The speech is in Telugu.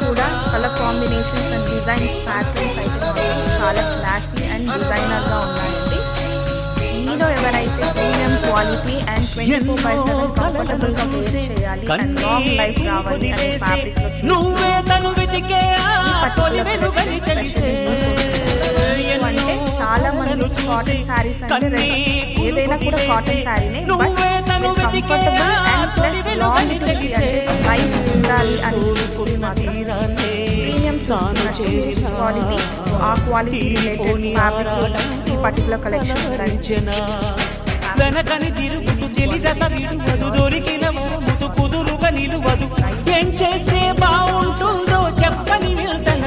కూడా colour combinations and designs patterns అయితే మాత్రం చాలా క్లాసీ అండ్ డిజైనర్గా ఉన్నాయండి. మీలో ఎవరైతే ప్రీమియం క్వాలిటీ అండ్ 24/7 కంఫర్టబుల్గా వేర్ చేయాలి అండ్ లాంగ్ లైఫ్ రావాలి అనే ఫ్యాబ్రిక్లో అంటే చాలా మంది కాటన్ శారీస్ అంటే ఏదైనా కూడా కాటన్ శారీనే, but comfortable and plus long life ఉండాలి అని ప్రీమియం క్వాలిటీ, ఆ క్వాలిటీ రిలేటెడ్ ఫ్యాబ్రిక్ ఈ పర్టికులర్ కలెక్షన్ వెనకని తిరుగుతూ చెలిజత విడువదు, దొరికిన ముతు కుదురుగా నిలువదు, ఏం చేస్తే బాగుంటుందో చెప్పని వెళ్తన